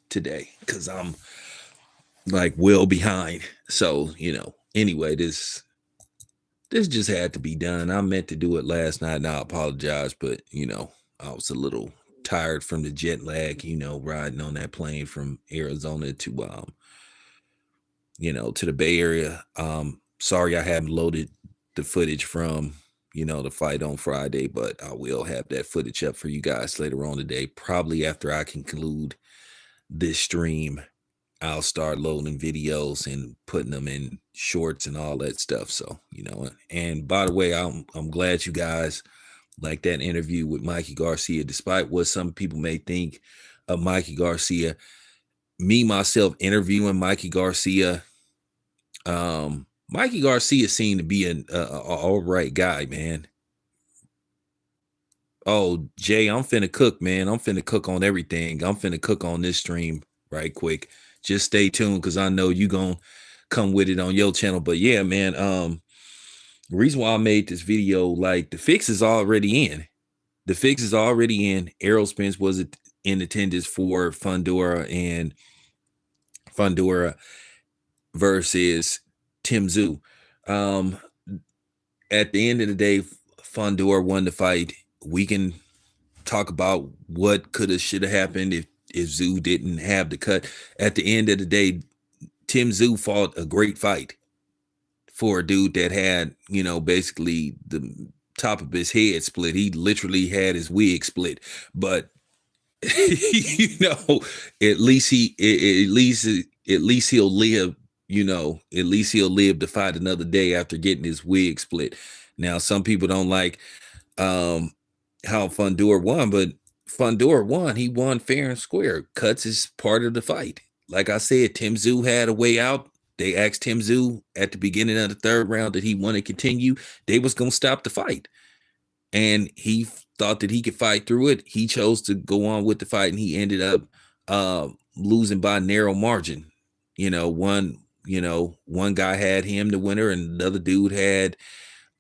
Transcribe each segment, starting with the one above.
today because I'm like well behind. So, anyway, this just had to be done. I meant to do it last night and I apologize, but I was a little tired from the jet lag, riding on that plane from Arizona to the Bay Area. Sorry I haven't loaded the footage from the fight on Friday, but I will have that footage up for you guys later on today. Probably after I conclude this stream, I'll start loading videos and putting them in shorts and all that stuff. So, and by the way, I'm glad you guys like that interview with Mikey Garcia, despite what some people may think of Mikey Garcia. Me, myself, interviewing Mikey Garcia, Mikey Garcia seemed to be an all right guy, man. Oh, Jay, I'm finna cook, man. I'm finna cook on everything. I'm finna cook on this stream right quick. Just stay tuned because I know you gonna come with it on your channel. But yeah, man, the reason why I made this video, like, the fix is already in. The fix is already in. Errol Spence was in attendance for Fundora versus Tszyu. At the end of the day, Fundora won the fight. We can talk about what could have, should have happened if Tszyu didn't have the cut. At the end of the day, Tszyu fought a great fight for a dude that had, basically the top of his head split. He literally had his wig split, but at least he'll live. At least he'll live to fight another day after getting his wig split. Now, some people don't like how Fundora won, but Fundora won. He won fair and square. Cuts is part of the fight. Like I said, Tszyu had a way out. They asked Tszyu at the beginning of the third round that he want to continue. They was going to stop the fight. And he thought that he could fight through it. He chose to go on with the fight, and he ended up losing by narrow margin. One guy had him the winner, and another dude had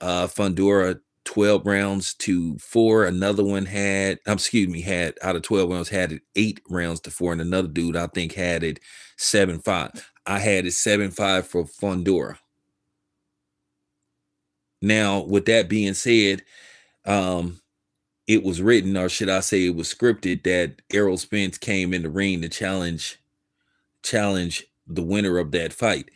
Fundora 12 rounds to 4. Another one had out of 12 rounds, had it 8 rounds to 4, and another dude I think had it 7-5. I had it 7-5 for Fundora. Now, with that being said, it was written, or should I say it was scripted, that Errol Spence came in the ring to challenge the winner of that fight.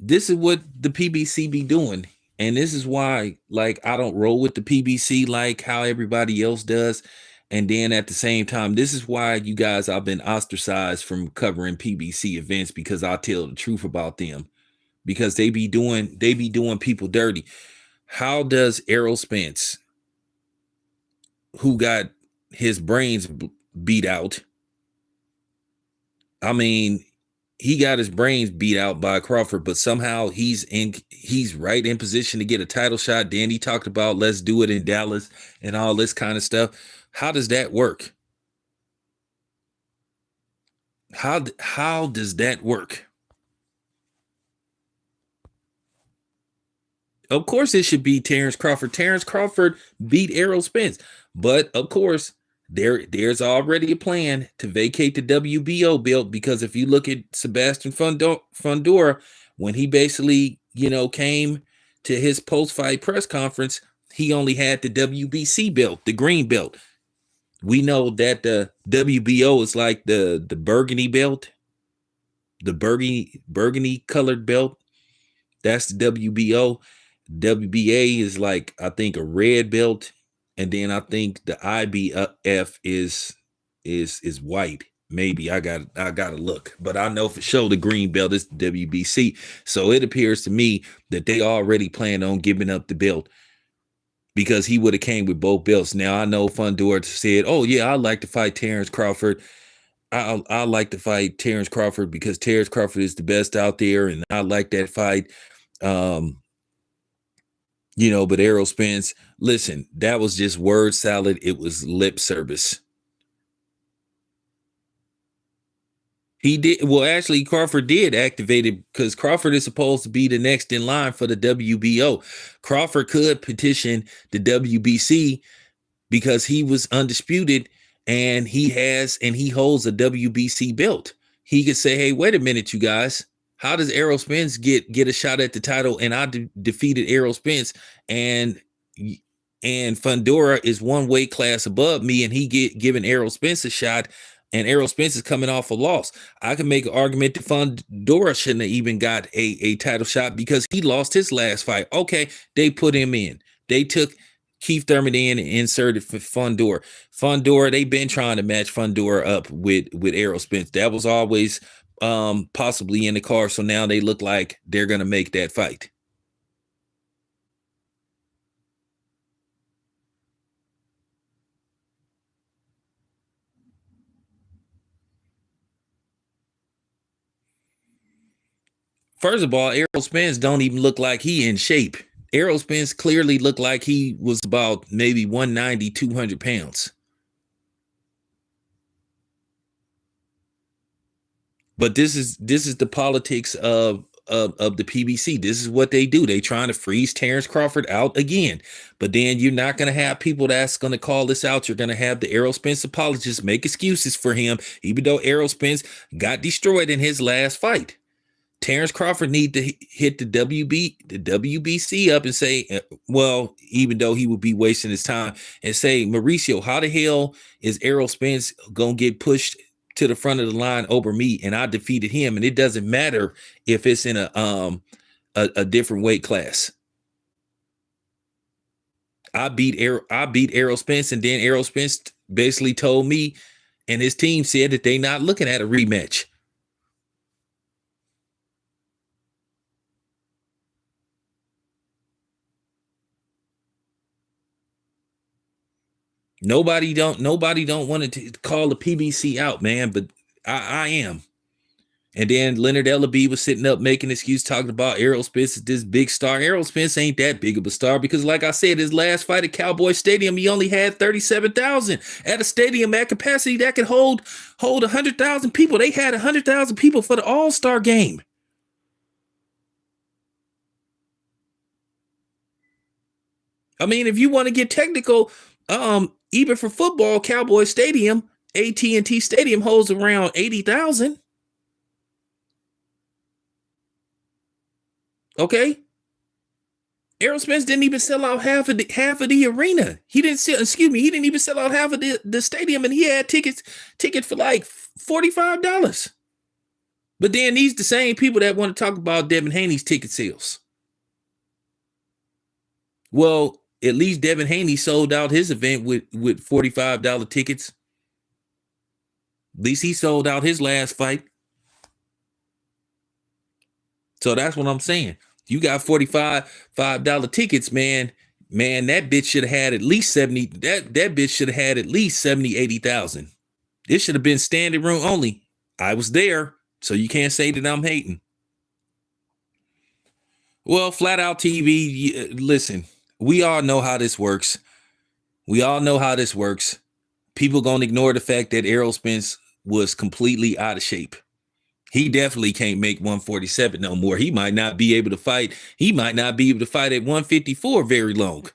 This is what the PBC be doing. And this is why, like, I don't roll with the PBC like how everybody else does. And then at the same time, this is why you guys, I've been ostracized from covering PBC events, because I tell the truth about them, because they be doing people dirty. How does Errol Spence, who got his brains beat out, I mean, he got his brains beat out by Crawford, but somehow he's right in position to get a title shot. Then he talked about let's do it in Dallas and all this kind of stuff. How does that work? How does that work? Of course, it should be Terrence Crawford. Terrence Crawford beat Errol Spence, but of course, there's already a plan to vacate the WBO belt, because if you look at Sebastian Fundora, when he basically, came to his post-fight press conference, he only had the WBC belt, the green belt. We know that the WBO is like the burgundy belt, the burgundy colored belt. That's the WBO. WBA is like, I think, a red belt. And then I think the IBF is white. Maybe I gotta look, but I know for sure the green belt is the WBC. So it appears to me that they already plan on giving up the belt, because he would have came with both belts. Now I know Fundora said, "Oh yeah, I'd like to fight Terrence Crawford. I like to fight Terrence Crawford because Terrence Crawford is the best out there, and I like that fight." But Errol Spence, listen, that was just word salad. It was lip service. He did. Well, actually, Crawford did activate it, because Crawford is supposed to be the next in line for the WBO. Crawford could petition the WBC because he was undisputed and he holds a WBC belt. He could say, hey, wait a minute, you guys. How does Errol Spence get a shot at the title? And I defeated Errol Spence, and Fundora is one weight class above me, and he giving Errol Spence a shot, and Errol Spence is coming off a loss. I can make an argument that Fundora shouldn't have even got a title shot because he lost his last fight. Okay, they put him in. They took Keith Thurman in and inserted for Fundora. Fundora, they've been trying to match Fundora up with Errol Spence. That was always possibly in the car. So now they look like they're gonna make that fight. First of all, Errol Spence don't even look like he in shape. Errol Spence clearly looked like he was about maybe 190, 200 pounds. But this is the politics of the PBC. This is what they do. They trying to freeze Terrence Crawford out again. But then you're not going to have people that's going to call this out. You're going to have the Errol Spence apologists make excuses for him, even though Errol Spence got destroyed in his last fight. Terrence Crawford need to hit the WBC up and say, well, even though he would be wasting his time, and say, Mauricio, how the hell is Errol Spence going to get pushed to the front of the line over me, and I defeated him, and it doesn't matter if it's in a different weight class. I beat Errol Spence, and then Errol Spence basically told me, and his team said that they not looking at a rematch. Nobody don't want to call the PBC out, man, but I am. And then Leonard Ellaby was sitting up making excuse talking about Errol Spence is this big star. Errol Spence ain't that big of a star because, like I said, his last fight at Cowboy Stadium, he only had 37,000 at a stadium at capacity that could hold 100,000 people. They had 100,000 people for the All-Star game. I mean, if you want to get technical, even for football, Cowboy Stadium, AT&T Stadium holds around 80,000. Okay. Errol Spence didn't even sell out half of the arena. He didn't even sell out half of the stadium, and he had tickets for like $45. But then these the same people that want to talk about Devin Haney's ticket sales. Well, at least Devin Haney sold out his event with $45 tickets. At least he sold out his last fight. So that's what I'm saying. You got $45 tickets, man. Man, that bitch should have had at least 70. That bitch should have had at least 70, 80,000. This should have been standing room only. I was there, so you can't say that I'm hating. Well, Flat Out TV, listen, we all know how this works. People gonna ignore the fact that Errol Spence was completely out of shape. He definitely can't make 147 no more. He might not be able to fight. He might not be able to fight at 154 very long.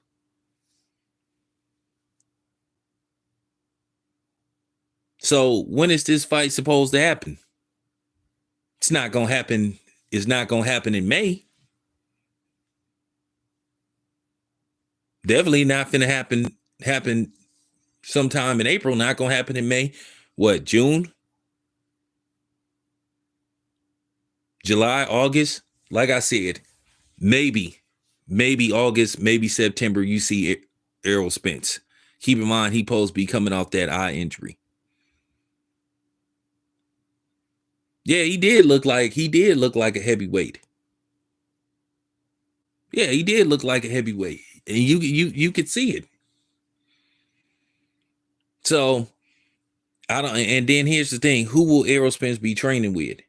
So when is this fight supposed to happen? It's not gonna happen. It's not gonna happen in May. Definitely not gonna happen sometime in April. Not gonna happen in May. What, June? July, August? Like I said, maybe August, maybe September, you see Errol Spence. Keep in mind, he supposed to be coming off that eye injury. Yeah, he did look like a heavyweight. Yeah, he did look like a heavyweight. And you could see it. So I don't, and then here's the thing, who will Errol Spence be training with?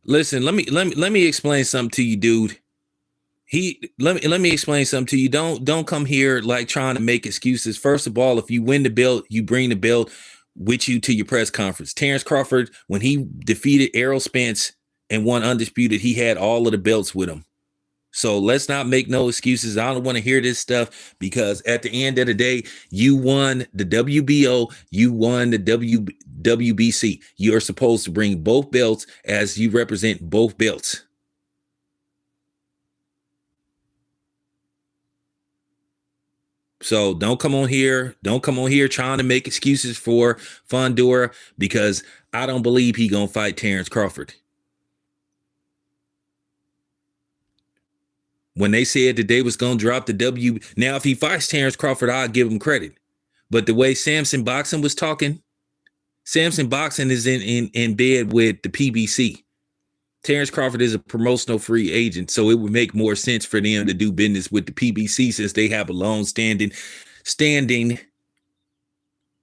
Listen, let me explain something to you, dude. Let me explain something to you. Don't come here like trying to make excuses. First of all, if you win the belt, you bring the belt with you to your press conference. Terrence Crawford, when he defeated Errol Spence, and won undisputed. He had all of the belts with him. So let's not make no excuses. I don't want to hear this stuff, because at the end of the day, you won the WBO, you won the WBC. You are supposed to bring both belts as you represent both belts. So don't come on here trying to make excuses for Fundora, because I don't believe he gonna fight Terrence Crawford. When they said that they was gonna drop the W, now if he fights Terrence Crawford, I'll give him credit. But the way Samson Boxing was talking, Samson Boxing is in bed with the PBC. Terrence Crawford is a promotional free agent, so it would make more sense for them to do business with the PBC, since they have a long standing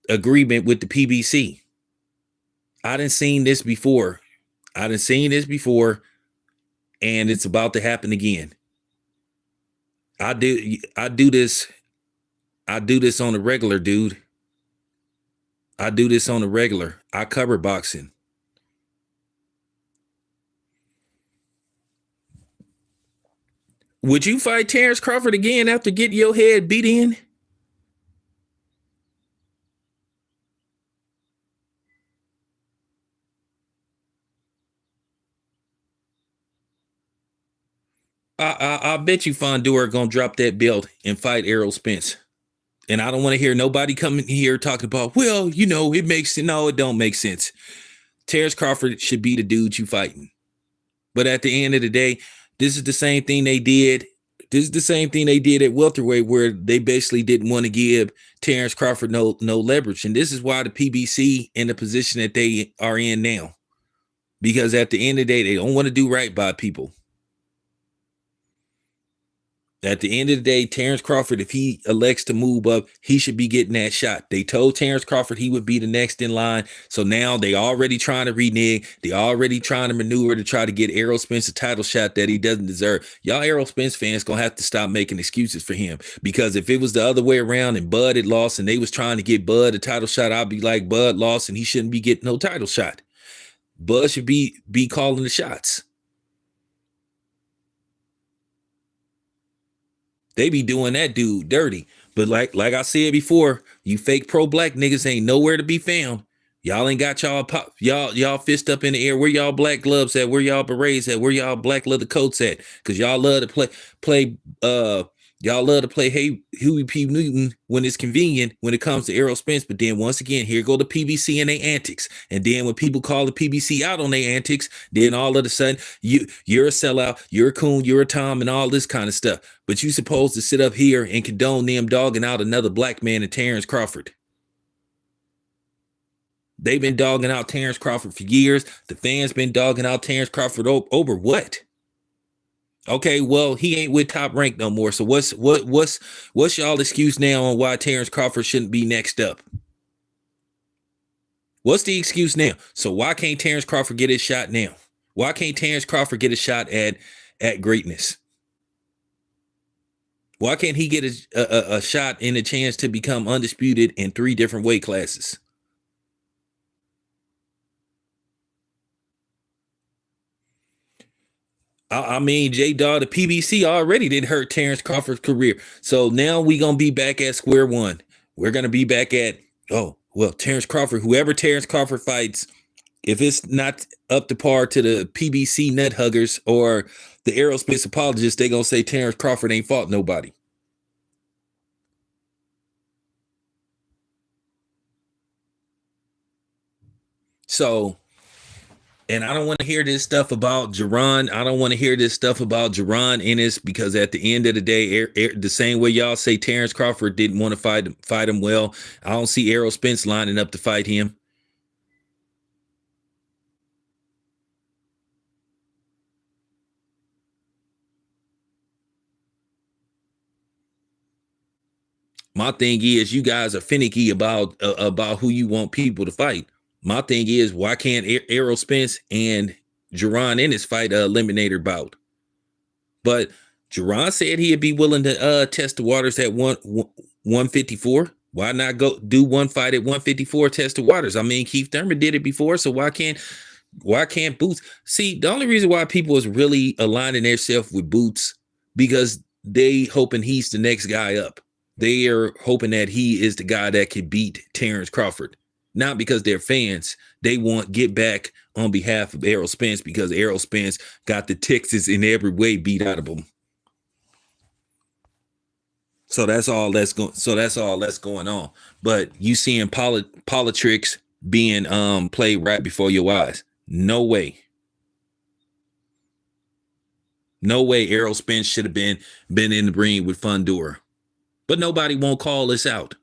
agreement with the PBC. I done seen this before, and it's about to happen again. I do this on a regular, dude. I do this on a regular. I cover boxing. Would you fight Terrence Crawford again after getting your head beat in? I bet you Fundora gonna drop that belt and fight Errol Spence. And I don't want to hear nobody coming here talking about, well, it makes sense. No, it don't make sense. Terrence Crawford should be the dude you fighting. But at the end of the day, this is the same thing they did. This is the same thing they did at welterweight, where they basically didn't want to give Terrence Crawford no leverage. And this is why the PBC in the position that they are in now. Because at the end of the day, they don't want to do right by people. At the end of the day, Terrence Crawford, if he elects to move up, he should be getting that shot. They told Terrence Crawford he would be the next in line. So now they already trying to renege. They already trying to maneuver to try to get Errol Spence a title shot that he doesn't deserve. Y'all Errol Spence fans going to have to stop making excuses for him. Because if it was the other way around and Bud had lost and they was trying to get Bud a title shot, I'd be like, Bud lost and he shouldn't be getting no title shot. Bud should be calling the shots. They be doing that dude dirty. But like I said before, you fake pro-black niggas ain't nowhere to be found. Y'all ain't got y'all fist up in the air. Where y'all black gloves at? Where y'all berets at? Where y'all black leather coats at? Because y'all love to play hey Huey P. Newton when it's convenient when it comes to Errol Spence. But then once again, here go the PBC and their antics. And then when people call the PBC out on their antics, then all of a sudden you're a sellout, you're a coon, you're a Tom, and all this kind of stuff. But you supposed to sit up here and condone them dogging out another black man in Terrence Crawford. They've been dogging out Terrence Crawford for years. The fans been dogging out Terrence Crawford over what? Okay, well, he ain't with Top Rank no more. So what's y'all excuse now on why Terrence Crawford shouldn't be next up? What's the excuse now? So why can't Terrence Crawford get his shot now? Why can't Terrence Crawford get a shot at greatness? Why can't he get a shot and a chance to become undisputed in 3 different weight classes? I mean, J-Dog, the PBC already did hurt Terrence Crawford's career. So now we going to be back at square one. We're going to be back at, Terrence Crawford, whoever Terrence Crawford fights, if it's not up to par to the PBC nut huggers or the Errol Spence apologists, they're going to say Terrence Crawford ain't fought nobody. So, and I don't want to hear this stuff about Jerron. I don't want to hear this stuff about Jerron Ennis, because at the end of the day, the same way y'all say Terrence Crawford didn't want to fight him well, I don't see Errol Spence lining up to fight him. My thing is, you guys are finicky about who you want people to fight. My thing is, why can't Errol Spence and Jerron Ennis fight a eliminator bout? But Jerron said he'd be willing to test the waters at 154. Why not go do one fight at 154, test the waters? I mean, Keith Thurman did it before, so why can't Why can't Boots? See, the only reason why people is really aligning themselves with Boots because they hoping he's the next guy up. They are hoping that he is the guy that can beat Terrence Crawford. Not because they're fans. They want get back on behalf of Errol Spence because Errol Spence got the Texas in every way beat out of him. So that's all that's going. So that's all that's going on. But you seeing politics being played right before your eyes. No way. No way Errol Spence should have been in the ring with Fundora. But nobody won't call this out.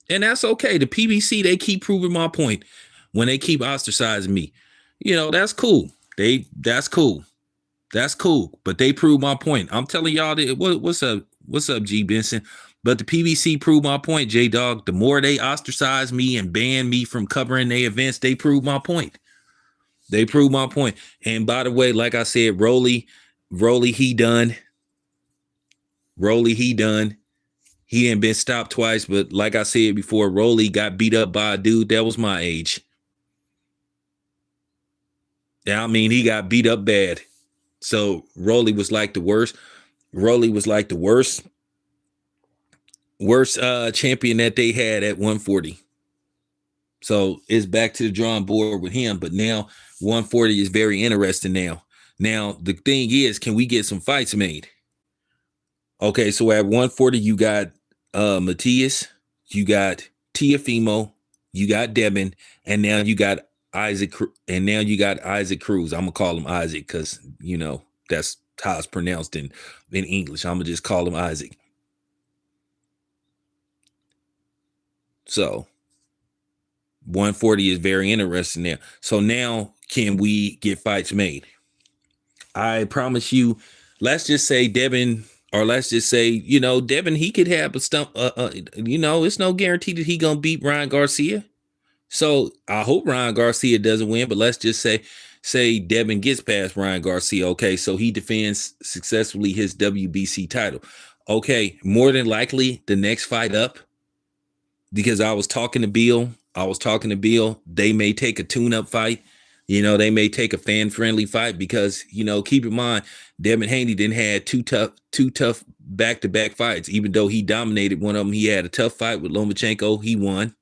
And that's okay. The PBC, they keep proving my point when they keep ostracizing me. You know, that's cool. That's cool. That's cool. But they prove my point. I'm telling y'all that what's up, G Benson? But the PBC proved my point, J Dog. The more they ostracize me and ban me from covering their events, they prove my point. They prove my point. And by the way, like I said, Rolly, he done. Rolly, he done. He ain't been stopped twice, but like I said before, Rolly got beat up by a dude that was my age. Yeah, I mean, he got beat up bad. So Rolly was like the worst. Rolly was like the worst champion that they had at 140. So it's back to the drawing board with him. But now 140 is very interesting now. Now, the thing is, can we get some fights made? Okay, so at 140, you got Matthias, you got Teofimo, you got Devin, and now you got Isaac Cruz. I'm gonna call him Isaac because you know that's how it's pronounced in English. I'm gonna just call him Isaac. So 140 is very interesting now. So now can we get fights made? I promise you, let's just say Devin, or let's just say, you know, Devin, he could have a stump, you know, it's no guarantee that he gonna beat Ryan Garcia. So I hope Ryan Garcia doesn't win, but let's just say Devin gets past Ryan Garcia. Okay, so he defends successfully his WBC title. Okay, more than likely the next fight up, because I was talking to Bill. They may take a tune-up fight. You know, they may take a fan-friendly fight because, you know, keep in mind, Devin Haney didn't have two tough back-to-back fights. Even though he dominated one of them, he had a tough fight with Lomachenko. He won.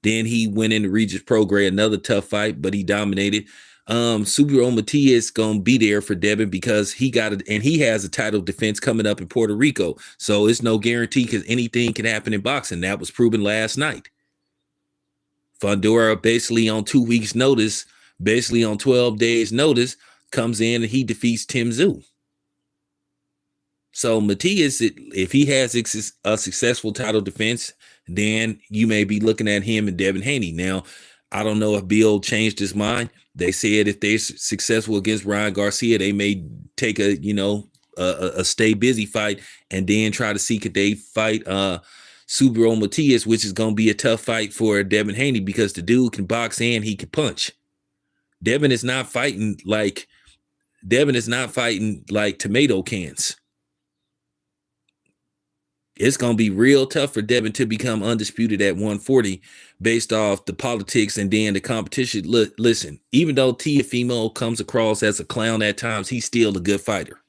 Then he went into Regis Prograis, another tough fight, but he dominated. Subriel Matias gonna be there for Devin because he got it, and he has a title defense coming up in Puerto Rico. So it's no guarantee because anything can happen in boxing. That was proven last night. Fundora basically on 2 weeks' notice, basically on 12 days' notice, comes in and he defeats Tszyu. So Matias, if he has a successful title defense, then you may be looking at him and Devin Haney. Now, I don't know if Bill changed his mind. They said if they're successful against Ryan Garcia, they may take a stay busy fight and then try to see could they fight Subriel Matias, which is going to be a tough fight for Devin Haney because the dude can box and he can punch. Devin is not fighting like tomato cans. It's going to be real tough for Devin to become undisputed at 140 based off the politics and then the competition. Listen, even though Teofimo comes across as a clown at times, he's still a good fighter.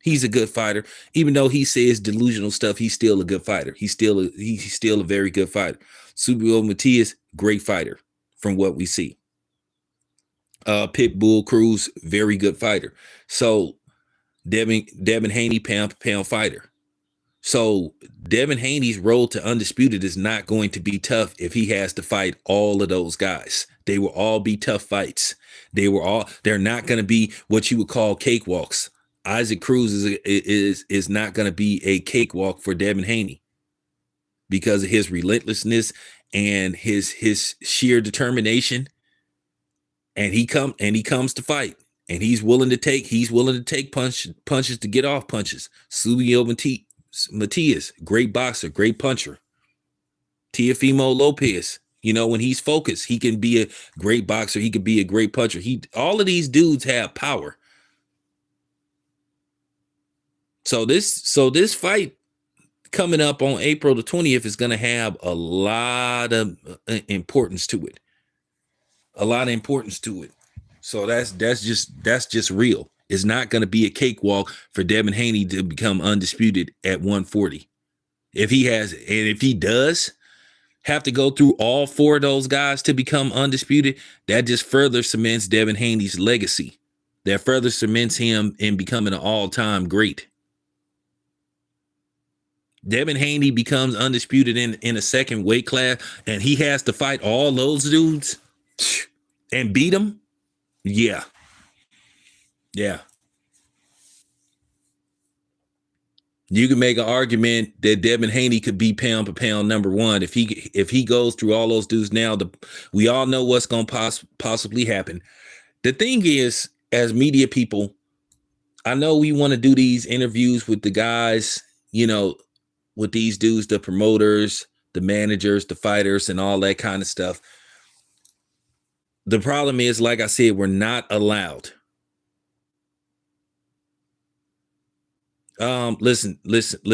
He's a good fighter. Even though he says delusional stuff, he's still a good fighter. He's still a very good fighter. Subriel Matias, great fighter from what we see. Pitbull Cruz, very good fighter. So Devin Haney, pound for pound fighter. So Devin Haney's road to undisputed is not going to be tough if he has to fight all of those guys. They will all be tough fights. They're not going to be what you would call cakewalks. Isaac Cruz is not going to be a cakewalk for Devin Haney because of his relentlessness and his sheer determination. And he comes to fight, and he's willing to take punches to get off punches. Subriel Matias, great boxer, great puncher. Teofimo Lopez, you know, when he's focused, he can be a great boxer. He can be a great puncher. All of these dudes have power. So this fight coming up on April the 20th is going to have a lot of importance to it. a lot of importance to it. So that's just real. It's not going to be a cakewalk for Devin Haney to become undisputed at 140. If he does have to go through all four of those guys to become undisputed, that just further cements Devin Haney's legacy. That further cements him in becoming an all-time great. Devin Haney becomes undisputed in a second weight class, and he has to fight all those dudes and beat them. Yeah. You can make an argument that Devin Haney could be pound for pound number one if he goes through all those dudes now. We all know what's going to possibly happen. The thing is, as media people, I know we want to do these interviews with the guys, with these dudes, the promoters, the managers, the fighters, and all that kind of stuff. The problem is, like I said, we're not allowed. Listen. Don't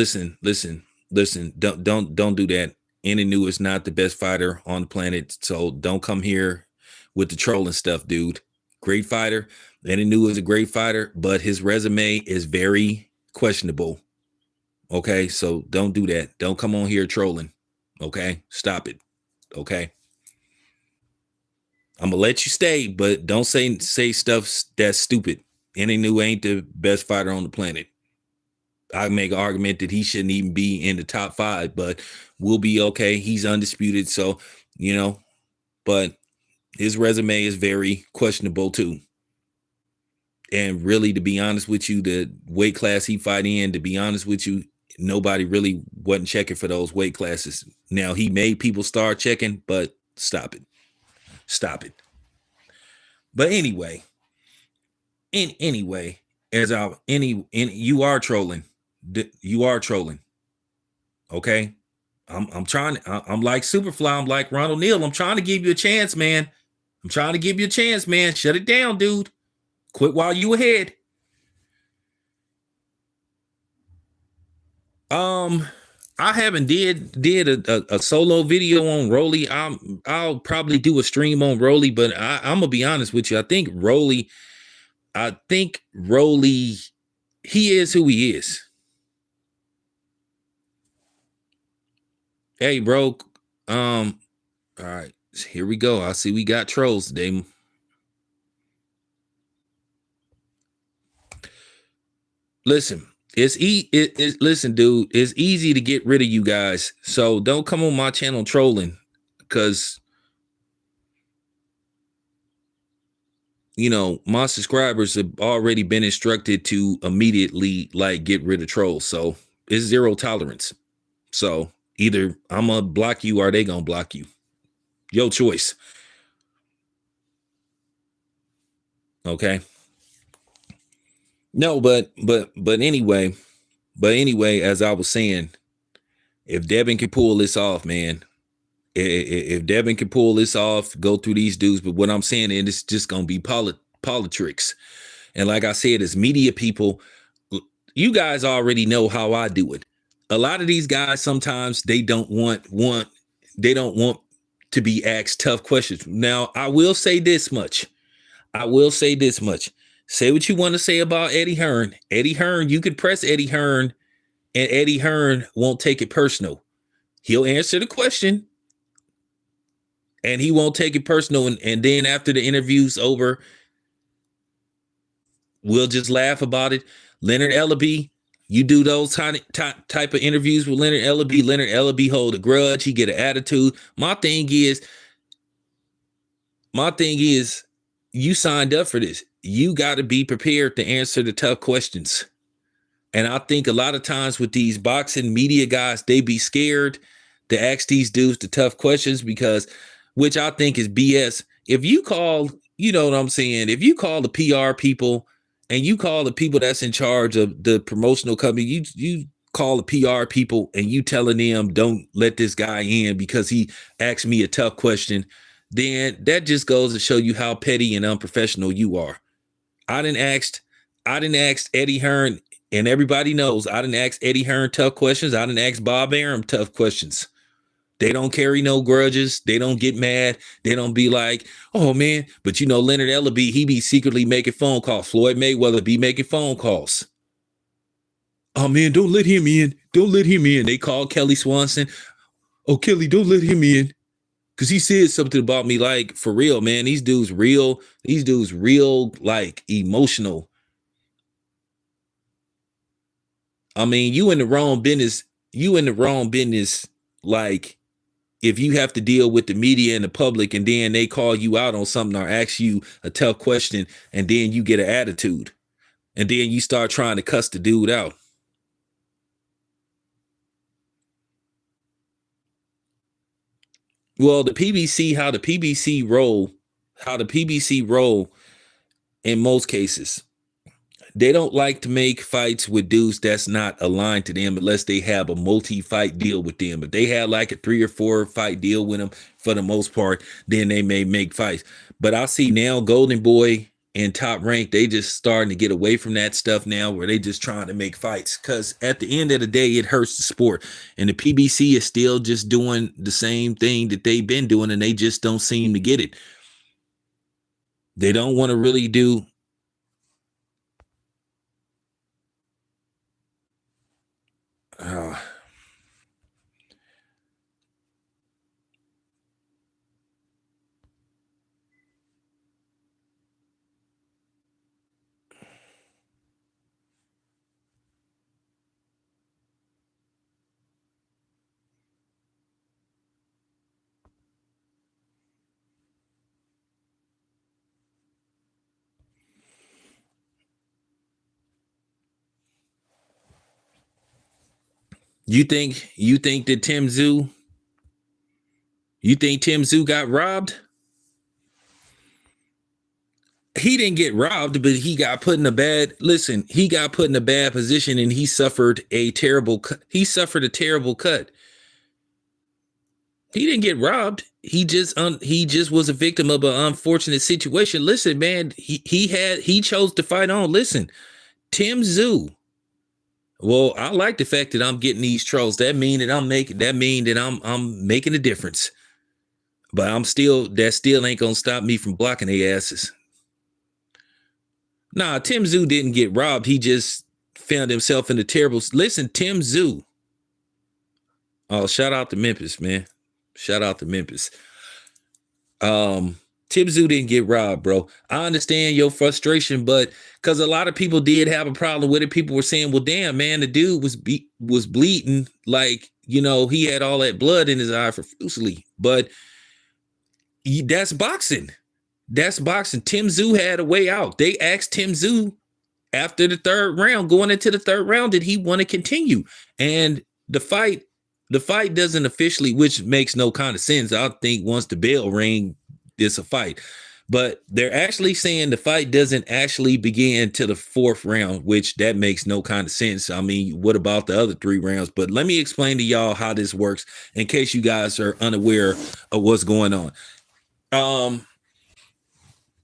do that. Ngannou is not the best fighter on the planet, so don't come here with the trolling stuff, dude. Great fighter. Ngannou is a great fighter, but his resume is very questionable. Okay, so don't do that. Don't come on here trolling. Okay, stop it. Okay, I'm gonna let you stay, but don't say stuff that's stupid. Ngannou ain't the best fighter on the planet. I make an argument that he shouldn't even be in the top 5, but we'll be okay. He's undisputed, so but his resume is very questionable too. And really, to be honest with you, the weight class he fight in, to be honest with you, nobody really wasn't checking for those weight classes. Now, he made people start checking, but stop it. But anyway, you are trolling. You are trolling. Okay, I'm trying. I'm like Superfly. I'm like Ronald Neal. I'm trying to give you a chance, man. Shut it down, dude. Quit while you ahead. I haven't did a solo video on Rolly. I'll probably do a stream on Rolly, but I'm gonna be honest with you. I think Rolly, he is who he is. Hey, bro. All right, here we go. I see we got trolls today. Listen, listen, dude. It's easy to get rid of you guys, so don't come on my channel trolling, because my subscribers have already been instructed to immediately get rid of trolls. So it's zero tolerance. So either I'm gonna block you or they gonna block you. Your choice. Okay. No, but anyway, as I was saying, if Devin can pull this off, man, if Devin can pull this off, go through these dudes. But what I'm saying is, it's just gonna be politics. And like I said, as media people, you guys already know how I do it. A lot of these guys, sometimes they don't want to be asked tough questions. Now, I will say this much. Say what you want to say about Eddie Hearn. Eddie Hearn, you could press Eddie Hearn, and Eddie Hearn won't take it personal. He'll answer the question, and he won't take it personal. And then after the interview's over, we'll just laugh about it. Leonard Ellaby, you do those type of interviews with Leonard Ellaby. Leonard Ellaby hold a grudge. He get an attitude. My thing is, you signed up for this. You got to be prepared to answer the tough questions. And I think a lot of times with these boxing media guys, they be scared to ask these dudes the tough questions, which I think is BS. If you call, you know what I'm saying? If you call the PR people and you call the people that's in charge of the promotional company, you call the PR people and you telling them, don't let this guy in because he asked me a tough question, then that just goes to show you how petty and unprofessional you are. I didn't ask Eddie Hearn, and everybody knows I didn't ask Eddie Hearn tough questions. I didn't ask Bob Arum tough questions. They don't carry no grudges. They don't get mad. They don't be like, oh man, but you know, Leonard Ellaby, he be secretly making phone calls. Floyd Mayweather be making phone calls. Oh man, don't let him in. Don't let him in. They call Kelly Swanson. Oh, Kelly, don't let him in. Cause he said something about me, like, for real, man. These dudes real, like, emotional. I mean, you in the wrong business. Like, if you have to deal with the media and the public and then they call you out on something or ask you a tough question and then you get an attitude and then you start trying to cuss the dude out. Well, how the PBC roll in most cases, they don't like to make fights with dudes that's not aligned to them unless they have a multi-fight deal with them. If they have like a 3 or 4 fight deal with them, for the most part, then they may make fights. But I see now Golden Boy and Top Rank, they just starting to get away from that stuff now, where they just trying to make fights. Because at the end of the day, it hurts the sport. And the PBC is still just doing the same thing that they've been doing, and they just don't seem to get it. They don't want to really do. You think that Tszyu? You think Tszyu got robbed? He didn't get robbed, but he got put in a bad. Listen, he got put in a bad position, and he suffered a terrible cut. He didn't get robbed. He just was a victim of an unfortunate situation. Listen, man, he chose to fight on. Listen, Tszyu. Well, I like the fact that I'm getting these trolls. That mean that I'm making a difference. But that still ain't gonna stop me from blocking their asses. Nah, Tszyu didn't get robbed. He just found himself in a terrible. Listen, Tszyu. Oh, shout out to Memphis, man. Shout out to Memphis. Tszyu didn't get robbed, bro. I understand your frustration, but because a lot of people did have a problem with it. People were saying, well, damn, man, the dude was bleeding, like, you know, he had all that blood in his eye profusely. But that's boxing. That's boxing. Tszyu had a way out. They asked Tszyu after the third round, going into the third round, did he want to continue? And the fight doesn't officially, which makes no kind of sense. I think once the bell ring, it's a fight. But they're actually saying the fight doesn't actually begin till the 4th round, which that makes no kind of sense. I mean, what about the other 3 rounds? But let me explain to y'all how this works in case you guys are unaware of what's going on.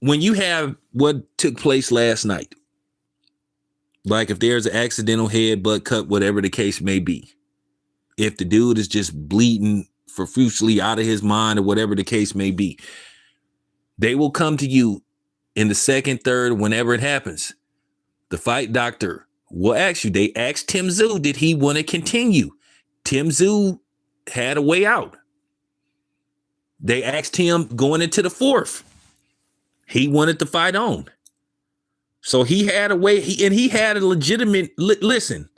When you have what took place last night, like if there's an accidental headbutt cut, whatever the case may be, if the dude is just bleeding profusely out of his mind or whatever the case may be, they will come to you in the 2nd, 3rd, whenever it happens. The fight doctor will ask you. They asked Tszyu, did he want to continue? Tszyu had a way out. They asked him going into the 4th. He wanted to fight on. So he had a way, he had a legitimate, listen,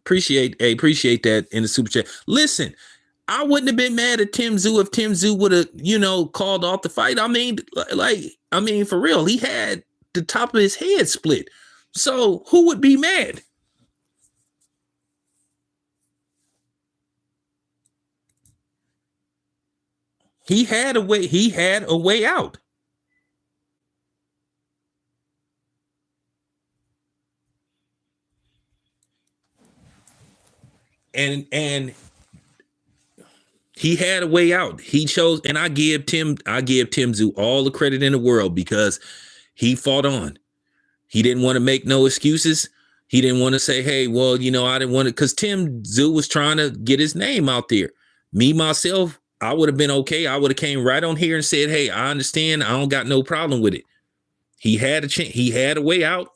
appreciate that in the super chat. Listen, I wouldn't have been mad at Tszyu if Tszyu would have, called off the fight. I mean, for real, he had the top of his head split. So who would be mad? He had a way out. And he had a way out. He chose, and I give Tszyu all the credit in the world because he fought on. He didn't want to make no excuses. He didn't want to say, hey, well, I didn't want to, because Tszyu was trying to get his name out there. Me, myself, I would have been okay. I would have came right on here and said, hey, I understand. I don't got no problem with it. He had a chance. He had a way out.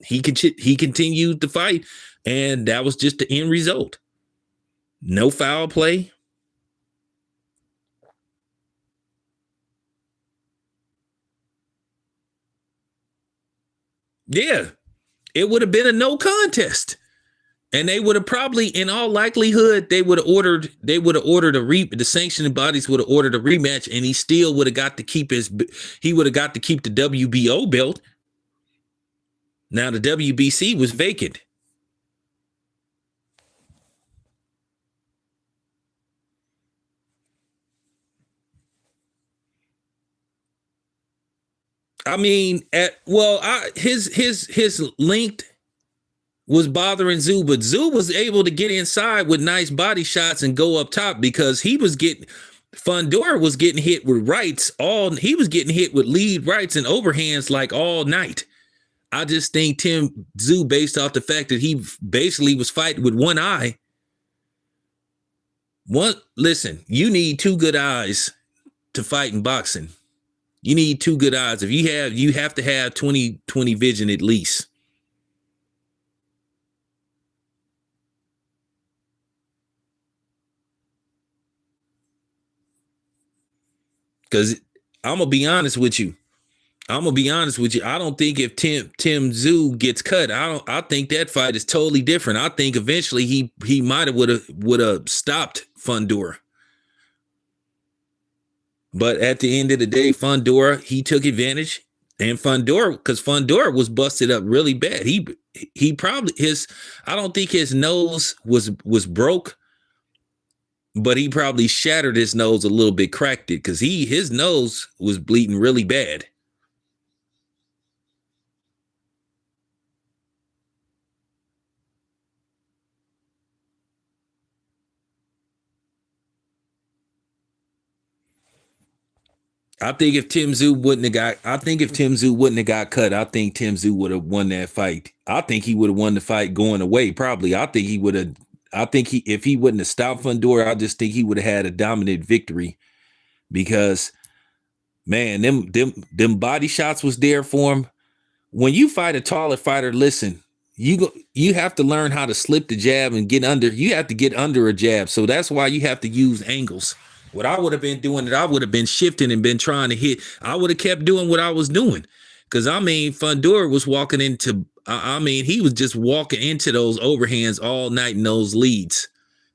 He continued to fight, and that was just the end result. No foul play. Yeah, it would have been a no contest. And they would have probably, in all likelihood, they would have ordered the sanctioning bodies would have ordered a rematch, and he still would have got to keep the WBO belt. Now the WBC was vacant. I mean, his length was bothering Tszyu, but Tszyu was able to get inside with nice body shots and go up top because Fundora was getting hit with rights he was getting hit with lead rights and overhands like all night. I just think Tszyu, based off the fact that he basically was fighting with one eye. Listen, you need two good eyes to fight in boxing. You need two good eyes. If you have to have 20/20 vision at least. Because I'm gonna be honest with you. I don't think if Tim Tszyu gets cut, I think that fight is totally different. I think eventually he might have would have stopped Fundora. But at the end of the day, Fundora, he took advantage. And because Fundora was busted up really bad. He probably I don't think his nose was broke, but he probably shattered his nose a little bit, cracked it, because his nose was bleeding really bad. I think if Tim Tszyu wouldn't have got cut, I think Tim Tszyu would have won that fight. I think he would have won the fight going away. Probably. I think if he wouldn't have stopped Fundora, I just think he would have had a dominant victory because, man, them body shots was there for him. When you fight a taller fighter, listen, you have to learn how to slip the jab and get under. You have to get under a jab. So that's why you have to use angles. What I would have been doing, I would have been shifting and been trying to hit. I would have kept doing what I was doing. Because, I mean, Fundora was walking into, he was just walking into those overhands all night in those leads.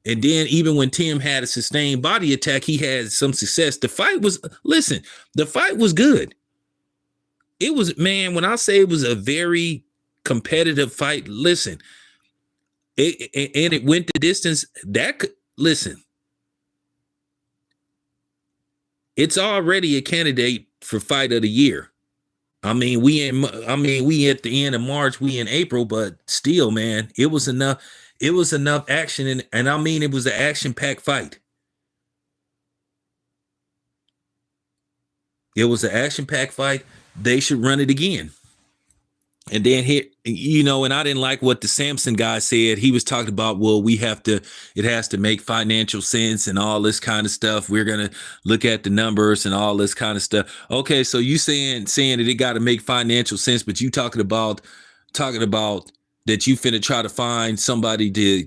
And then even when Tim had a sustained body attack, he had some success. The fight was good. It was, man, when I say it was a very competitive fight, listen, it went the distance. Listen, it's already a candidate for fight of the year. We at the end of March, we in April, but still, man, it was enough. It was enough action, and it was an action-packed fight. It was an action-packed fight. They should run it again. And then here, and I didn't like what the Samson guy said. He was talking about, well, it has to make financial sense and all this kind of stuff. We're going to look at the numbers and all this kind of stuff. Okay, so you saying that it got to make financial sense, but you talking about that you finna try to find somebody to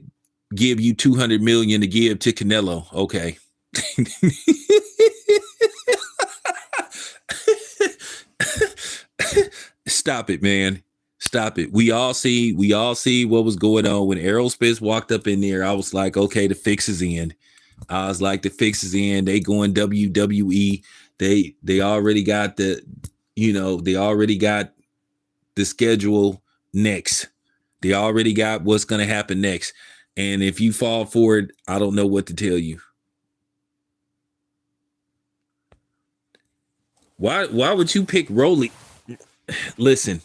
give you $200 million to give to Canelo. Okay. Stop it, man. Stop it. We all see what was going on when Errol Spence walked up in there. I was like, okay, the fix is in. They going WWE. They already got the schedule next. They already got what's going to happen next. And if you fall for it, I don't know what to tell you. Why would you pick Rolly? Listen,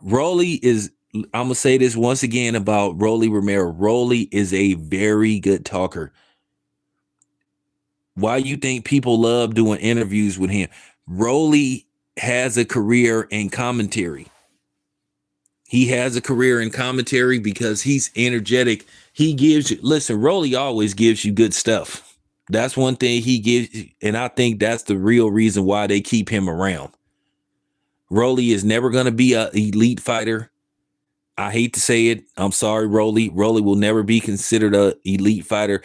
Rolly is, I'm going to say this once again about Rolly Romero. Rolly is a very good talker. Why you think people love doing interviews with him? Rolly has a career in commentary. He has a career in commentary because he's energetic. Rolly always gives you good stuff. That's one thing he gives, and I think that's the real reason why they keep him around. Rolly is never going to be an elite fighter. I hate to say it. I'm sorry, Rolly. Rolly will never be considered an elite fighter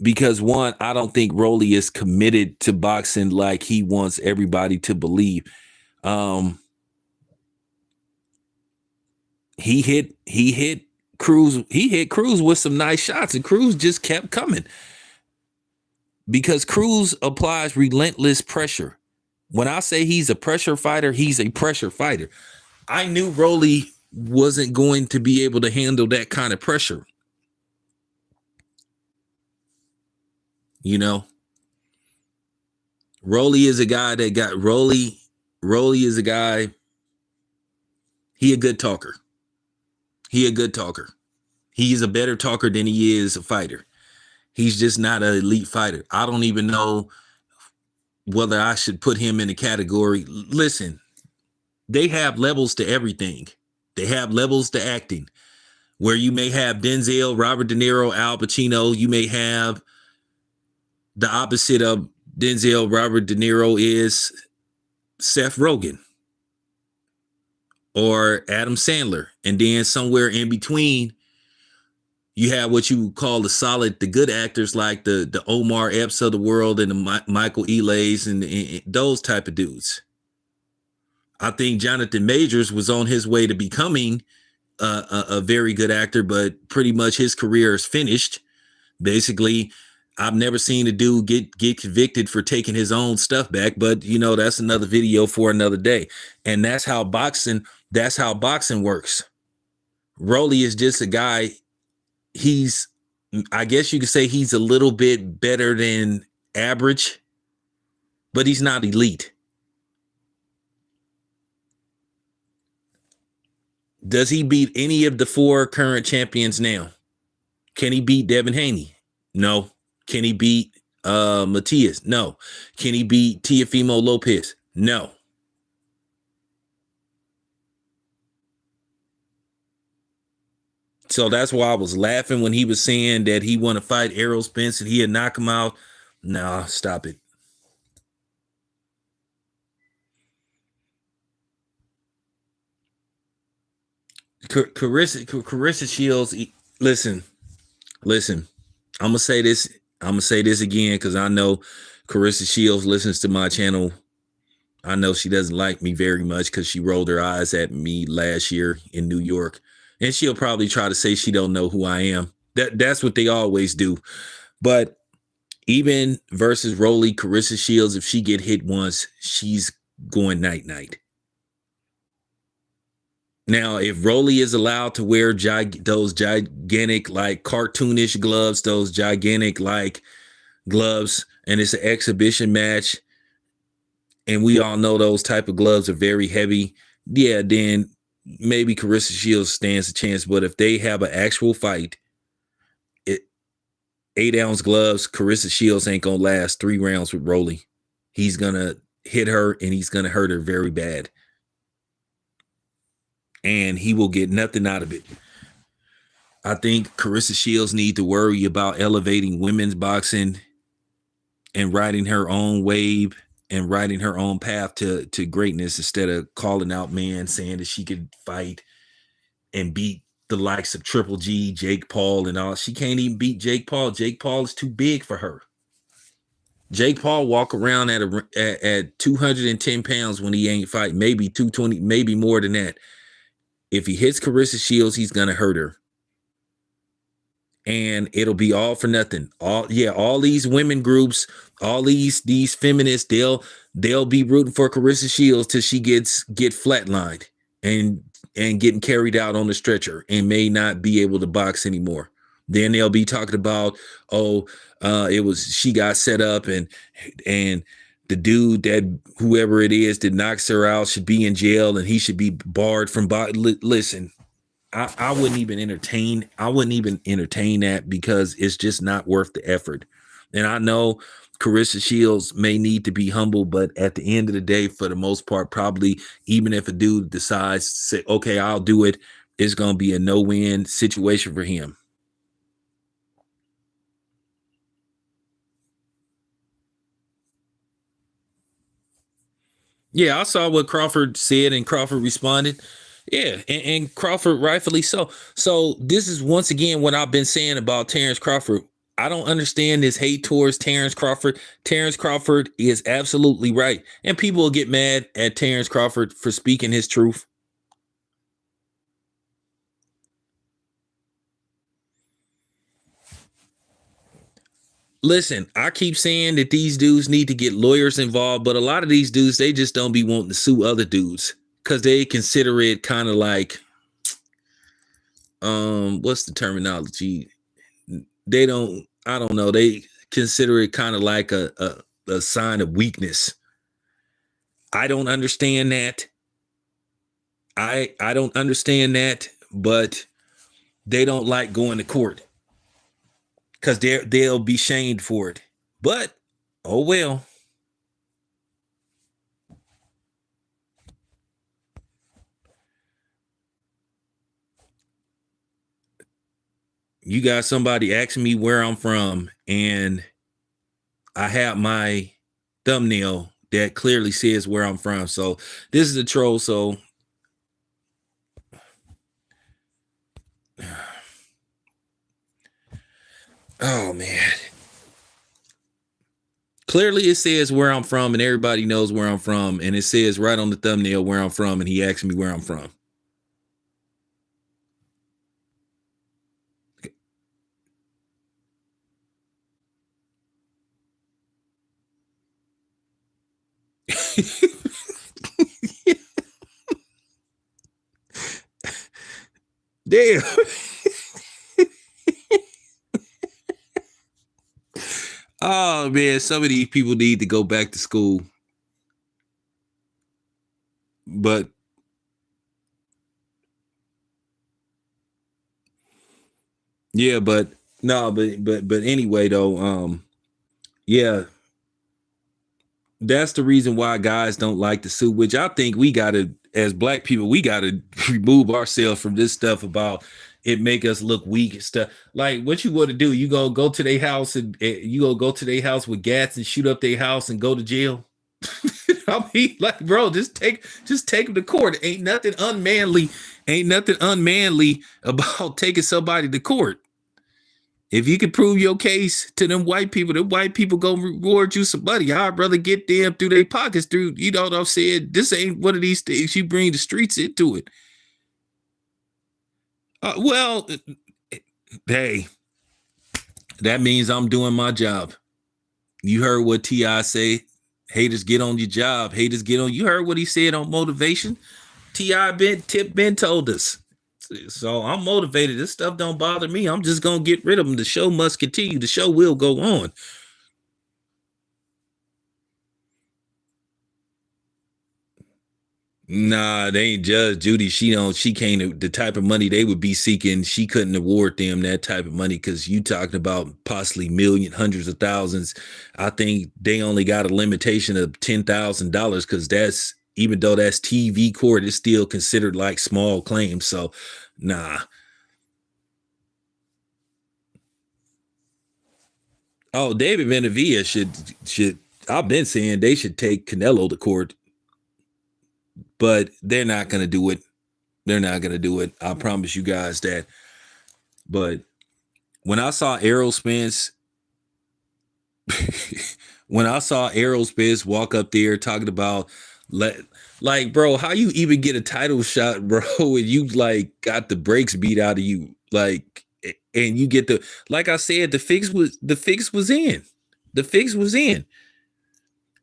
because, one, I don't think Rolly is committed to boxing like he wants everybody to believe. He hit Cruz. He hit Cruz with some nice shots, and Cruz just kept coming because Cruz applies relentless pressure. When I say he's a pressure fighter, he's a pressure fighter. I knew Rolly wasn't going to be able to handle that kind of pressure. You know, Rolly is a guy that got Rolly is a guy. He a good talker. He's a better talker than he is a fighter. He's just not an elite fighter. I don't even know whether I should put him in the category. Listen, they have levels to everything. They have levels to acting, where you may have Denzel, Robert De Niro, Al Pacino. You may have the opposite of Denzel, Robert De Niro is Seth Rogen or Adam Sandler. And then somewhere in between, you have what you would call the good actors like the Omar Epps of the world and the Michael Ealy's and those type of dudes. I think Jonathan Majors was on his way to becoming a very good actor, but pretty much his career is finished. Basically, I've never seen a dude get convicted for taking his own stuff back, but that's another video for another day. And that's how boxing works. Rolly is just a guy. I guess you could say he's a little bit better than average, but he's not elite. Does he beat any of the 4 current champions now? Can he beat Devin Haney? No. Can he beat Matias? No. Can he beat Teofimo Lopez? No. So that's why I was laughing when he was saying that he want to fight Errol Spence and he'd knock him out. Nah, stop it. Clarissa Shields. Listen. I'm gonna say this again because I know Clarissa Shields listens to my channel. I know she doesn't like me very much because she rolled her eyes at me last year in New York. And she'll probably try to say she don't know who I am. That's what they always do. But even versus Rolly, Clarissa Shields, if she get hit once, she's going night-night. Now, if Rolly is allowed to wear those gigantic, like cartoonish gloves, those gigantic, like gloves, and it's an exhibition match, and we all know those type of gloves are very heavy, yeah, then maybe Clarissa Shields stands a chance. But if they have an actual fight, 8-ounce gloves, Clarissa Shields ain't gonna last 3 rounds with Rolly. He's gonna hit her and he's gonna hurt her very bad. And he will get nothing out of it. I think Clarissa Shields need to worry about elevating women's boxing and riding her own wave and riding her own path to greatness instead of calling out men saying that she could fight and beat the likes of Triple G, Jake Paul, and all. She can't even beat Jake Paul. Jake Paul is too big for her. Jake Paul walk around at 210 pounds when he ain't fighting, maybe 220, maybe more than that. If he hits Clarissa Shields, he's gonna hurt her. And it'll be all for nothing. All these women groups, all these feminists, they'll be rooting for Clarissa Shields till she get flatlined and getting carried out on the stretcher and may not be able to box anymore. Then they'll be talking about, she got set up and the dude that whoever it is that knocks her out should be in jail and he should be barred from listen. I wouldn't even entertain that because it's just not worth the effort. And I know Clarissa Shields may need to be humble, but at the end of the day, for the most part, probably even if a dude decides to say, okay, I'll do it, it's going to be a no-win situation for him. Yeah, I saw what Crawford said, and Crawford responded. Yeah, and Crawford rightfully so. So this is once again what I've been saying about Terrence Crawford. I don't understand this hate towards Terrence Crawford. Terrence Crawford is absolutely right, and people will get mad at Terrence Crawford for speaking his truth. Listen, I keep saying that these dudes need to get lawyers involved, but a lot of these dudes, they just don't be wanting to sue other dudes because they consider it kind of like, what's the terminology? They don't, I don't know, they consider it kind of like a sign of weakness. I don't understand that. I don't understand that, but they don't like going to court because they'll be shamed for it. But oh well. You got somebody asking me where I'm from, and I have my thumbnail that clearly says where I'm from. So this is a troll. So oh man. Clearly it says where I'm from, and everybody knows where I'm from, and it says right on the thumbnail where I'm from, and he asked me where I'm from. Damn. Oh man, some of these people need to go back to school. But yeah, but no, but anyway though, yeah, that's the reason why guys don't like to sue, which I think we gotta, as black people, we gotta remove ourselves from this stuff about it make us look weak and stuff. Like what you want to do, you go to their house and you go to their house with gas and shoot up their house and go to jail. I mean, like, bro, just take them to court. Ain't nothing unmanly about taking somebody to court. If you can prove your case to them white people gonna reward you some money. I'd rather get them through their pockets through, you know what I'm saying? This ain't one of these things you bring the streets into it. Well, hey, that means I'm doing my job. You heard what T.I. say. Haters get on your job. Haters get on. You heard what he said on motivation. T.I. Ben told us. So I'm motivated. This stuff don't bother me. I'm just gonna get rid of them. The show must continue. The show will go on. Nah, they ain't Judge Judy. She can't, the type of money they would be seeking, she couldn't award them that type of money because you talking about possibly million, hundreds of thousands. I think they only got a limitation of $10,000 because that's, even though that's TV court, it's still considered like small claims. So nah. Oh, David Benavidez should I've been saying they should take Canelo to court, but they're not gonna do it. They're not gonna do it. I promise you guys that. But when I saw Errol Spence, when I saw Errol Spence walk up there talking about let like bro, how you even get a title shot, bro, and you like got the brakes beat out of you, like, and you get the, like I said, the fix was in. The fix was in.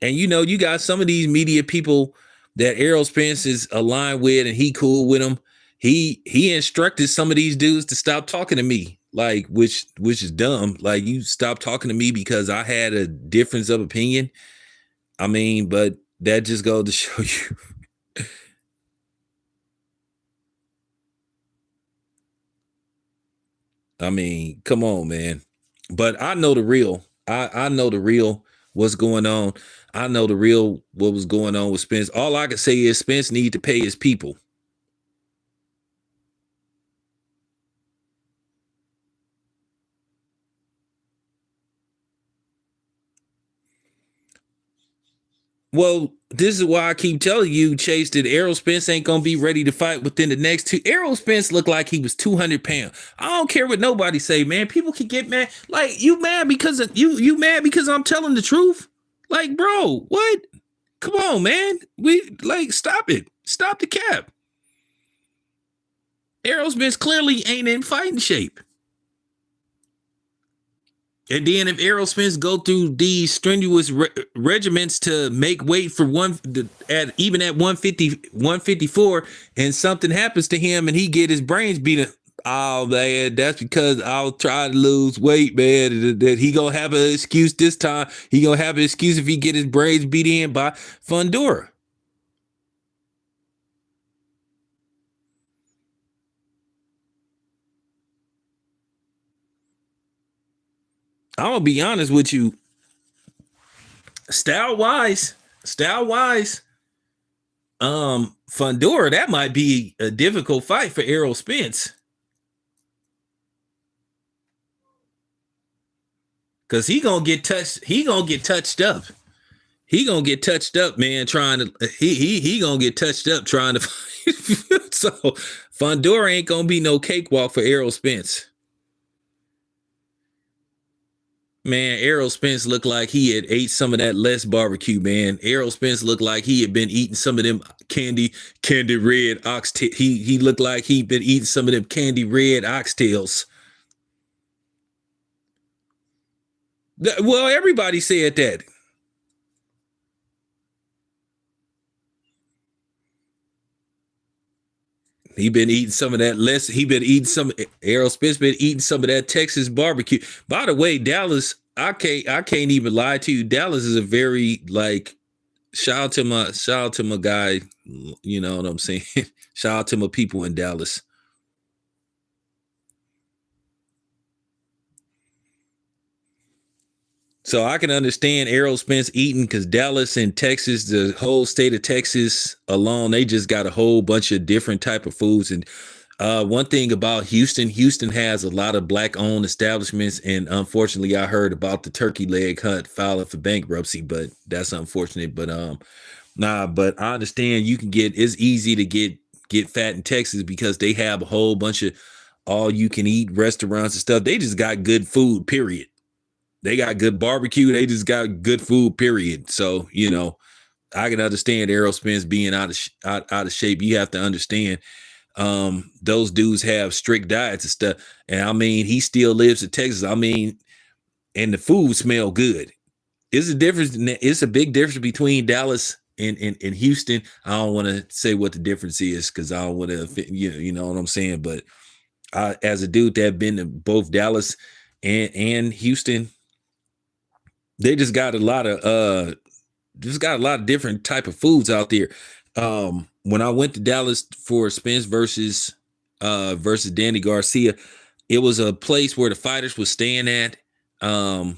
And you know, you got some of these media people that Errol Spence is aligned with and he cool with them. He instructed some of these dudes to stop talking to me, like, which is dumb. Like, you stop talking to me because I had a difference of opinion. I mean, but that just goes to show you. I mean, come on, man. But I know the real. I know the real what's going on. I know the real what was going on with Spence. All I can say is Spence need to pay his people. Well, this is why I keep telling you, Chase, that Errol Spence ain't gonna be ready to fight within the next two. Errol Spence looked like he was 200 pounds. I don't care what nobody say, man. People can get mad. Like, you mad because you mad because I'm telling the truth? Like, bro, what? Come on, man. We like stop it. Stop the cap. Errol Spence clearly ain't in fighting shape. And then if Errol Spence go through these strenuous regiments to make weight for even at 150, 154, and something happens to him and he get his brains beaten, oh man, that's because I'll try to lose weight, man. That he gonna have an excuse this time. He gonna have an excuse if he get his brains beat in by Fundora. I'm gonna be honest with you. Style wise, Fundora, that might be a difficult fight for Errol Spence. Cause he gonna get touched up. He gonna get touched up, man, trying to he gonna get touched up trying to so Fundora ain't gonna be no cakewalk for Errol Spence. Man, Errol Spence looked like he had ate some of that less barbecue, man. Errol Spence looked like he had been eating some of them candy red oxtail. He looked like he'd been eating some of them candy red oxtails. Well, everybody said that. He been eating some of that less. He been eating some. Errol Spence been eating some of that Texas barbecue. By the way, Dallas, I can't even lie to you. Dallas is a very like shout out to my guy. You know what I'm saying? Shout out to my people in Dallas. So I can understand Errol Spence eating because Dallas and Texas, the whole state of Texas alone, they just got a whole bunch of different type of foods. And one thing about Houston has a lot of black-owned establishments, and unfortunately, I heard about the turkey leg hunt filing for bankruptcy, but that's unfortunate. But but I understand you can it's easy to get fat in Texas because they have a whole bunch of all-you-can-eat restaurants and stuff. They just got good food, period. They got good barbecue. They just got good food, period. So, I can understand Errol Spence being out of shape. You have to understand those dudes have strict diets and stuff. And I mean, he still lives in Texas. I mean, and the food smell good. It's a big difference between Dallas and Houston. I don't want to say what the difference is because I don't want to, you know what I'm saying. But as a dude that been to both Dallas and Houston, they just got a lot of different type of foods out there. When I went to Dallas for Spence versus Danny Garcia, it was a place where the fighters was staying at. I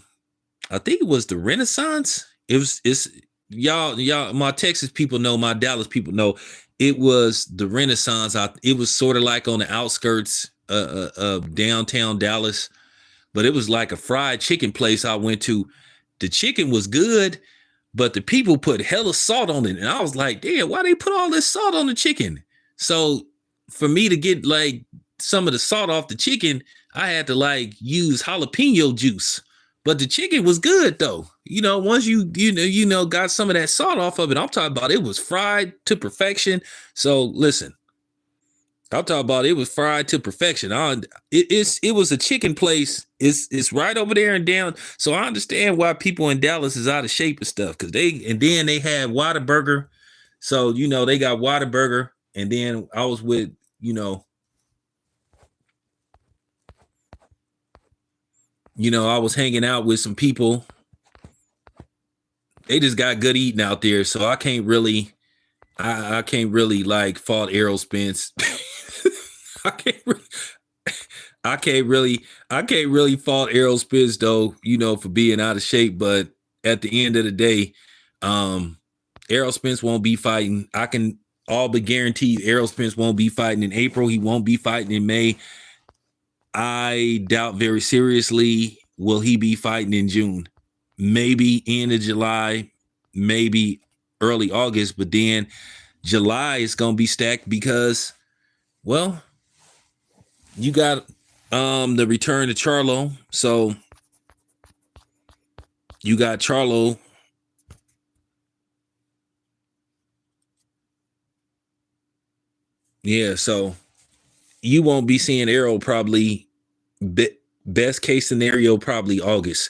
think it was the Renaissance. It's y'all my Texas people know, my Dallas people know. It was the Renaissance. It was sort of like on the outskirts of downtown Dallas, but it was like a fried chicken place I went to. The chicken was good, but the people put hella salt on it. And I was like, damn, why they put all this salt on the chicken? So for me to get like some of the salt off the chicken, I had to like use jalapeno juice. But the chicken was good though. Once you got some of that salt off of it, I'm talking about it was fried to perfection. So listen, I'm talking about it was fried to perfection. It was a chicken place. It's right over there and down. So I understand why people in Dallas is out of shape and stuff because then they had Whataburger. So they got Whataburger, and then I was with I was hanging out with some people. They just got good eating out there, so I can't really like fault Errol Spence. I can't really fault Errol Spence though, for being out of shape. But at the end of the day, Errol Spence won't be fighting. I can all but guarantee Errol Spence won't be fighting in April. He won't be fighting in May. I doubt very seriously will he be fighting in June. Maybe end of July, maybe early August, but then July is gonna be stacked because, well, you got the return to Charlo. So you got Charlo. Yeah, so you won't be seeing Errol probably best case scenario probably August,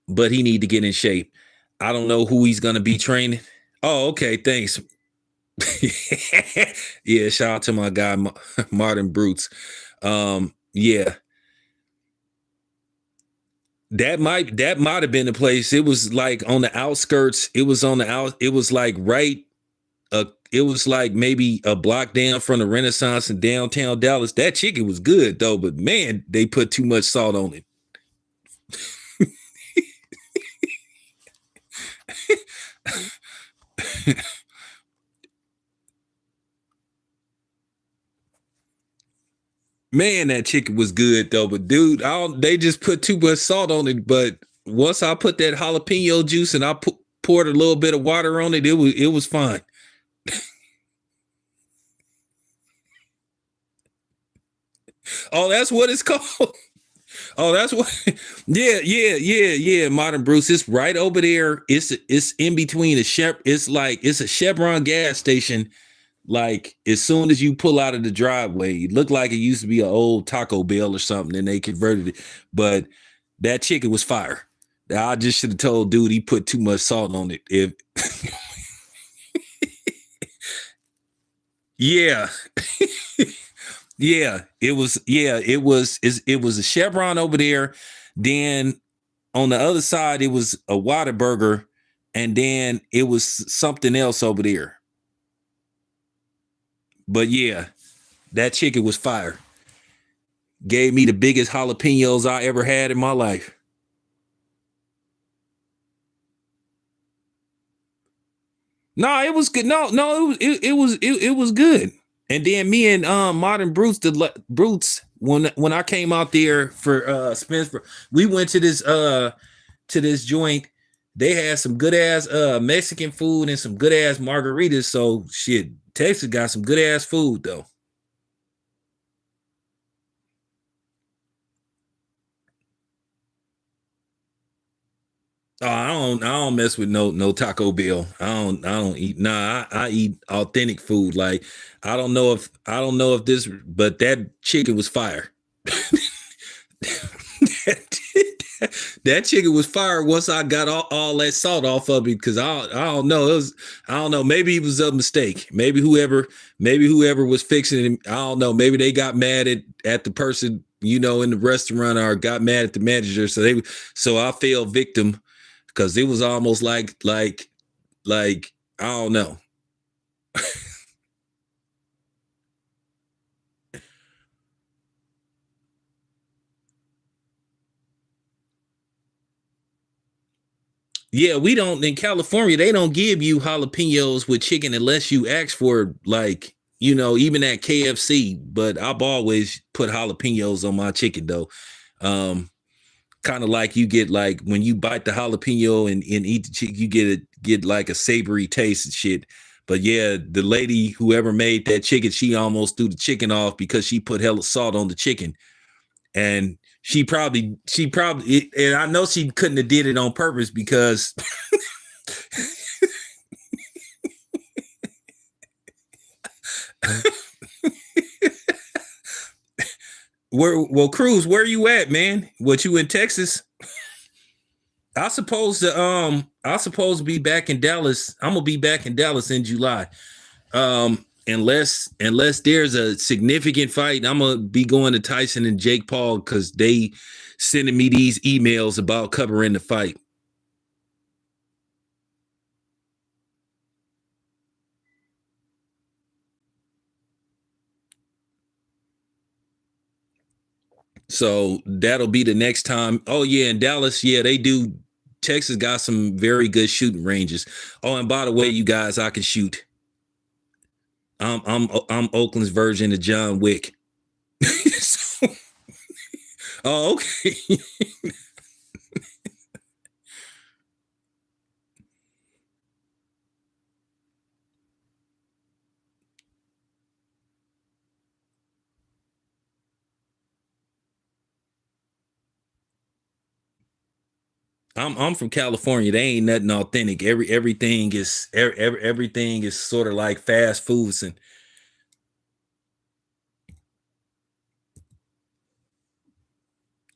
but he need to get in shape. I don't know who he's gonna be training. Oh, okay, thanks. Yeah, shout out to my guy Martin Brutes. Yeah, that might have been the place. It was like on the outskirts. It was on the out. It was like right. It was like maybe a block down from the Renaissance in downtown Dallas. That chicken was good though, but man, they put too much salt on it. Man, that chicken was good though, but dude, they just put too much salt on it. But once I put that jalapeno juice and I poured a little bit of water on it, it was fine. Oh, that's what it's called. Oh, that's what. Yeah. Modern Bruce, it's right over there. It's in between a It's like it's a Chevron gas station. Like as soon as you pull out of the driveway, it looked like it used to be an old Taco Bell or something, and they converted it. But that chicken was fire. I just should have told dude he put too much salt on it. If yeah, yeah, it was. Yeah, it was a Chevron over there. Then on the other side, it was a Whataburger, and then it was something else over there. But yeah, that chicken was fire. Gave me the biggest jalapenos I ever had in my life. No, it was good. No, it was good. And then me and Modern Brutes when I came out there for Spence, we went to this joint. They had some good ass Mexican food and some good ass margaritas. So shit, Texas got some good ass food though. Oh, I don't mess with no Taco Bell. I don't eat. Nah, I eat authentic food. Like I don't know if this, but that chicken was fire. That chicken was fire once I got all that salt off of it because I don't know. I don't know. Maybe it was a mistake. Maybe whoever was fixing it, I don't know. Maybe they got mad at the person, in the restaurant or got mad at the manager. So I fell victim because it was almost like I don't know. Yeah, we don't in California. They don't give you jalapenos with chicken unless you ask for like even at KFC. But I've always put jalapenos on my chicken though. Um, Kind of like you get like when you bite the jalapeno and eat the chicken, you get like a savory taste and shit. But yeah, the lady whoever made that chicken, she almost threw the chicken off because she put hella salt on the chicken, and she probably, and I know she couldn't have did it on purpose because Cruz, where you at, man? What, you in Texas? I supposed to be back in Dallas. I'm gonna be back in Dallas in July. Unless there's a significant fight, I'm gonna be going to Tyson and Jake Paul because they sending me these emails about covering the fight. So that'll be the next time. Oh yeah, in Dallas, yeah, they do. Texas got some very good shooting ranges. Oh, and by the way, you guys, I can shoot. I'm Oakland's version of John Wick. So, oh, okay. I'm from California. They ain't nothing authentic. Everything is sort of like fast foods. And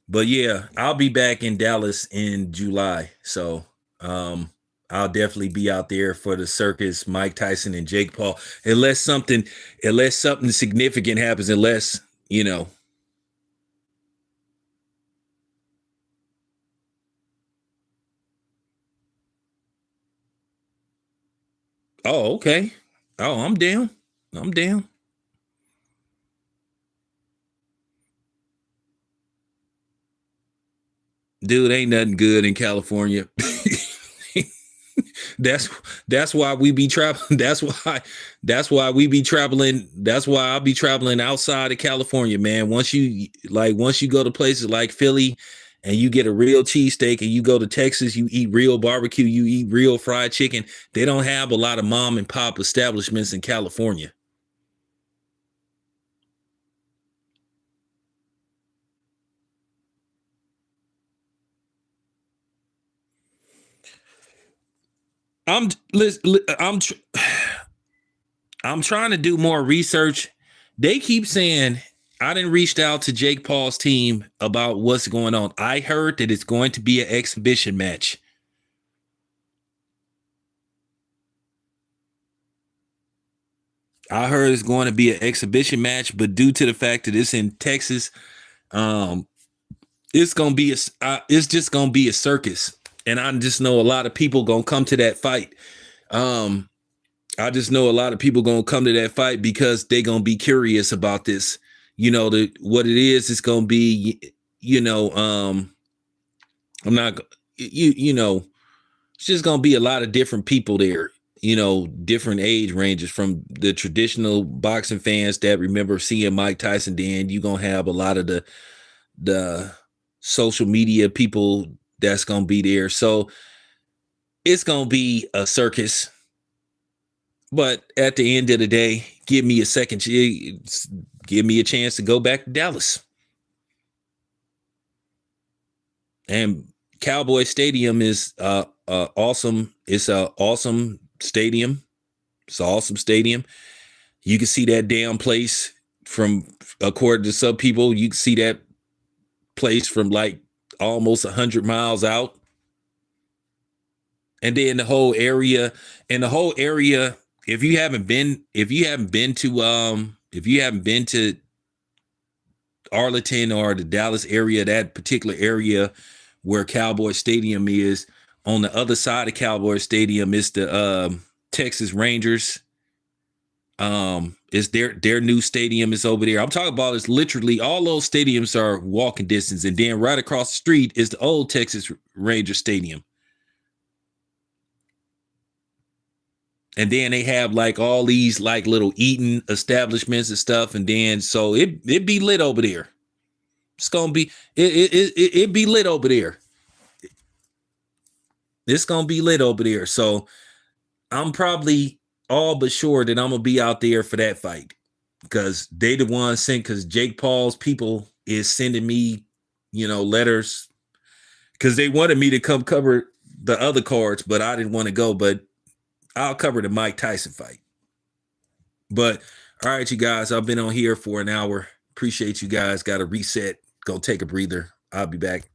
but yeah, I'll be back in Dallas in July. So I'll definitely be out there for the circus, Mike Tyson and Jake Paul. Unless something significant happens, unless, you know. Oh, okay. Oh, I'm down. I'm down. Dude, ain't nothing good in California. that's that's why we be traveling. That's why we be traveling. That's why I'll be traveling outside of California, man. Once you go to places like Philly and you get a real cheesesteak, and you go to Texas, you eat real barbecue, you eat real fried chicken. They don't have a lot of mom and pop establishments in California. I'm I'm I'm trying to do more research. They keep saying I didn't reached out to Jake Paul's team about what's going on. I heard that it's going to be an exhibition match. I heard it's going to be an exhibition match, but due to the fact that it's in Texas, um, it's just gonna be a circus, and I just know a lot of people gonna come to that fight. Um, I just know a lot of people gonna come to that fight because they gonna be curious about this. What it is. It's gonna be, you know, I'm not, it's just gonna be a lot of different people there. Different age ranges, from the traditional boxing fans that remember seeing Mike Tyson. Then you gonna have a lot of the social media people that's gonna be there. So it's gonna be a circus. But at the end of the day, give me a chance to go back to Dallas. And Cowboy Stadium is awesome. It's a awesome stadium. It's an awesome stadium. You can see that damn place from, according to some people, you can see that place from like almost 100 miles out. And then the whole area, if you haven't been to Arlington or the Dallas area, that particular area where Cowboy Stadium is, on the other side of Cowboy Stadium is the Texas Rangers. Is their new stadium is over there. I'm talking about, it's literally all those stadiums are walking distance, and then right across the street is the old Texas Ranger Stadium. And then they have like all these like little eating establishments and stuff, and then so it be lit over there. It's gonna be it be lit over there. It's gonna be lit over there. So I'm probably all but sure that I'm gonna be out there for that fight, because they the ones sent, because Jake Paul's people is sending me, letters, because they wanted me to come cover the other cards, but I didn't want to go. But I'll cover the Mike Tyson fight. But all right, you guys, I've been on here for an hour. Appreciate you guys. Got to reset, go take a breather. I'll be back.